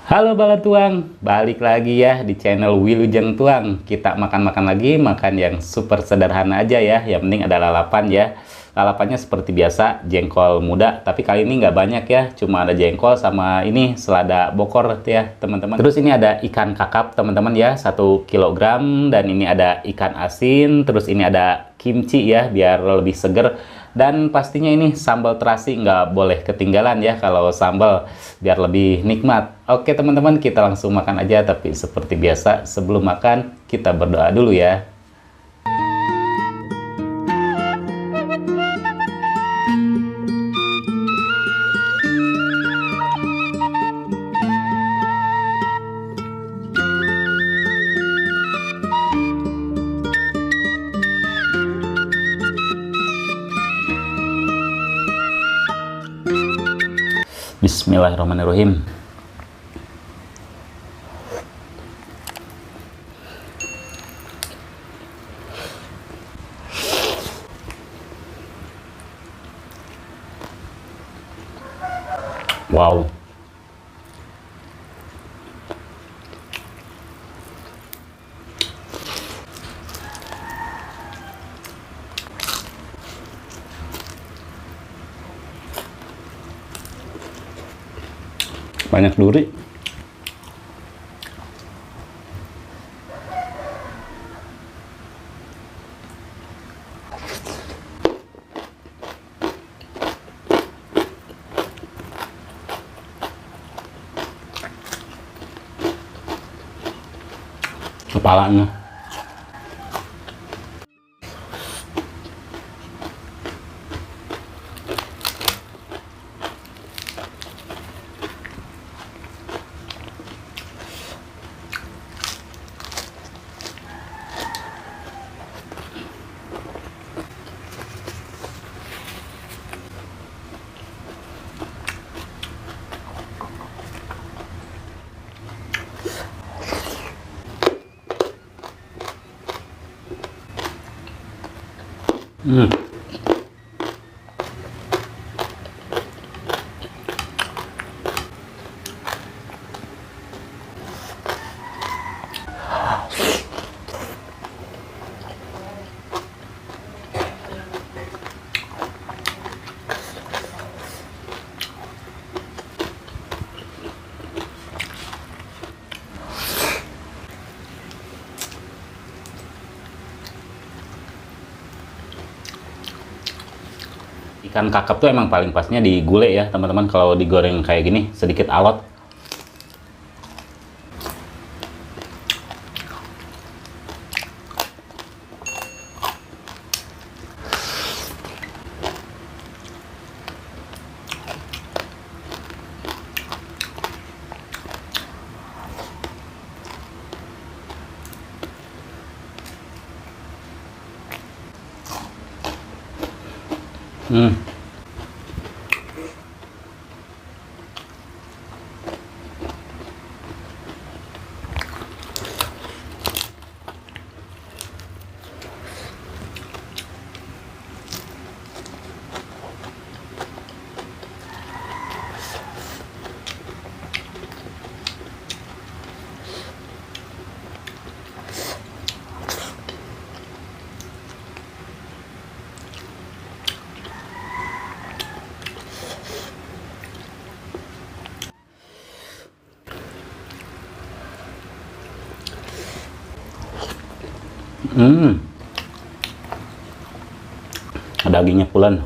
Halo Bala Tuang, balik lagi ya di channel Wilujeng Tuang. Kita makan-makan lagi, makan yang super sederhana aja ya. Yang penting ada lalapan ya. Lalapannya seperti biasa, jengkol muda. Tapi kali ini nggak banyak ya, cuma ada jengkol sama ini selada bokor ya teman-teman. Terus ini ada ikan kakap teman-teman ya, 1 kilogram. Dan ini ada ikan asin, terus ini ada kimchi ya, biar lebih seger. Dan pastinya ini sambal terasi nggak boleh ketinggalan ya kalau sambal, biar lebih nikmat. Oke teman-teman, kita langsung makan aja. Tapi seperti biasa sebelum makan kita berdoa dulu ya. Bismillahirrahmanirrahim. Wow. Banyak duri. Kepalanya. Ikan kakap tuh emang paling pasnya di gulai ya teman-teman. Kalau digoreng kayak gini sedikit alot. Dagingnya pulen.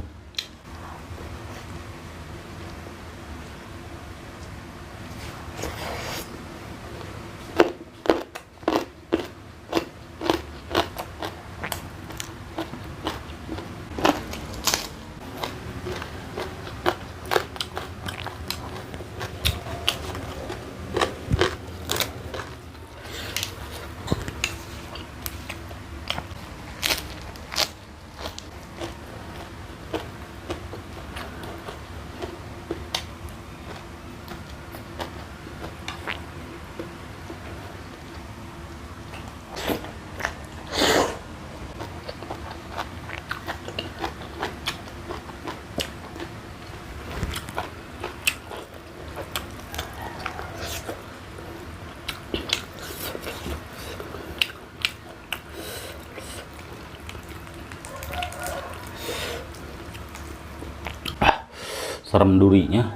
serem durinya.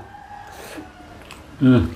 Hmm.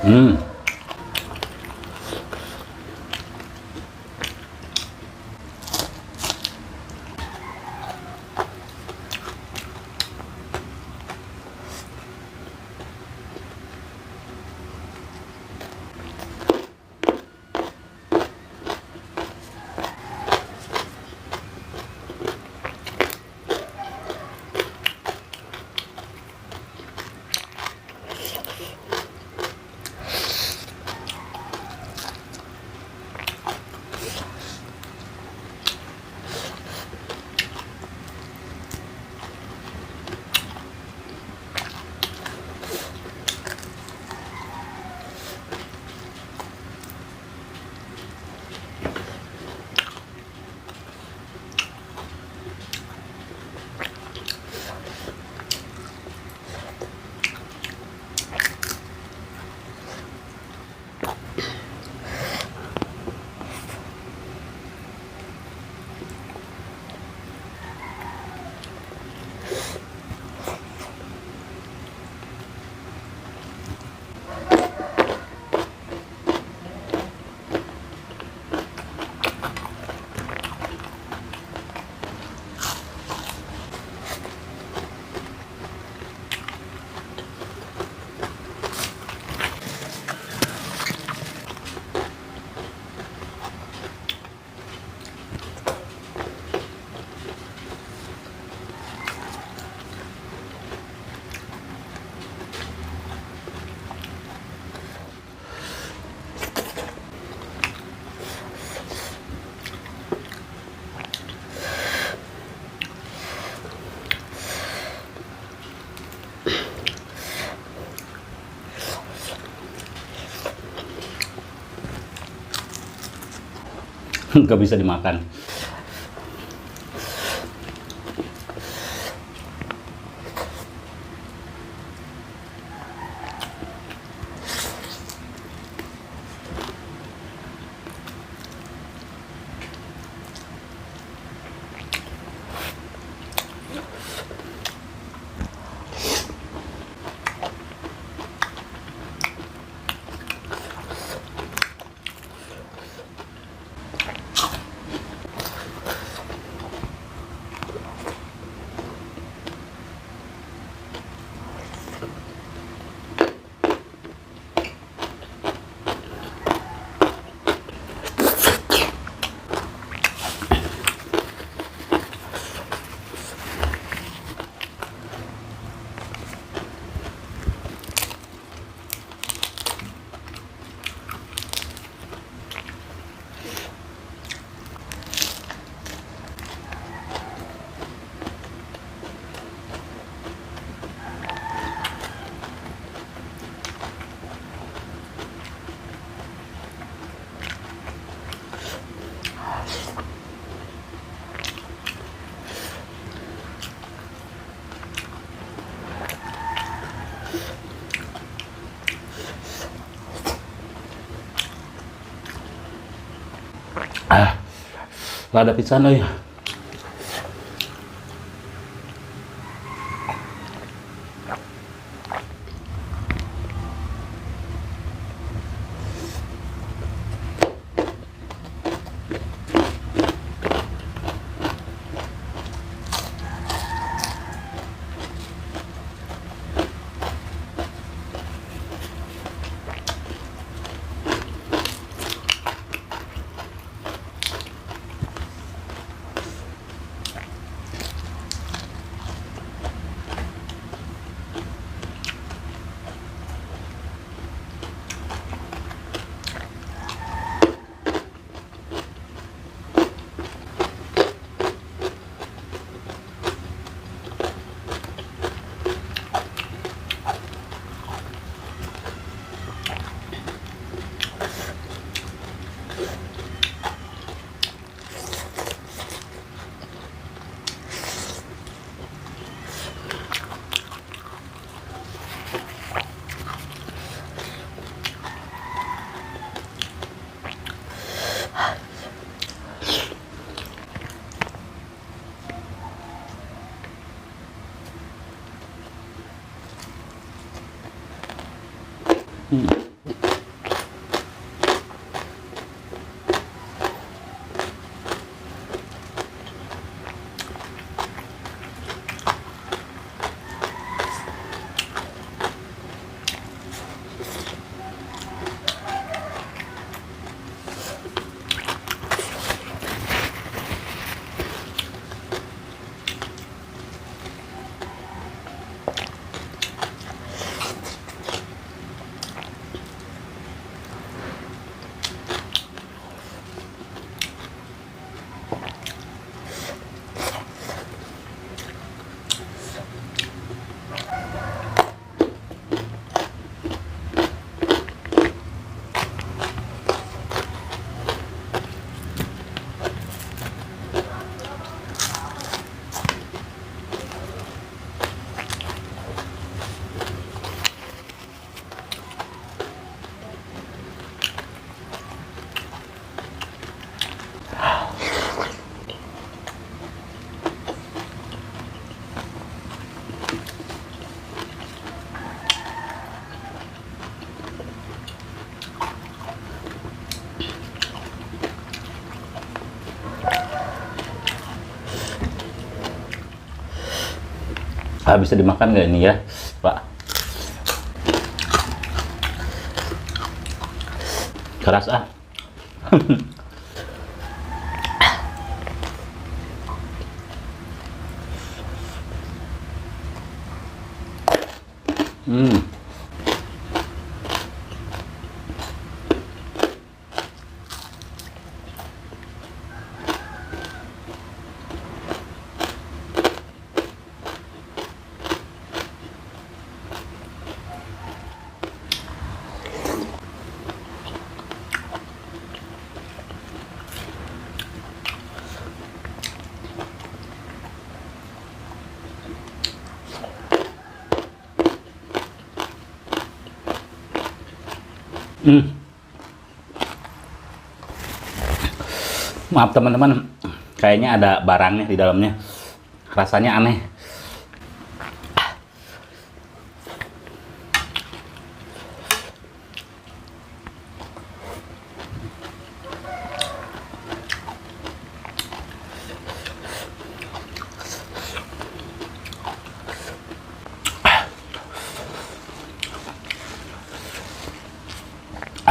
Hmm. Nggak bisa dimakan. Lada pisan euy. Bisa dimakan nggak ini ya, Pak? Keras ah. Maaf teman-teman, kayaknya ada barangnya di dalamnya. Rasanya aneh.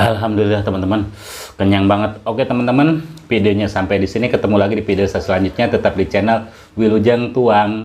Alhamdulillah teman-teman, kenyang banget. Oke teman-teman, videonya sampai di sini. Ketemu lagi di video selanjutnya. Tetap di channel Wilujeng Tuang.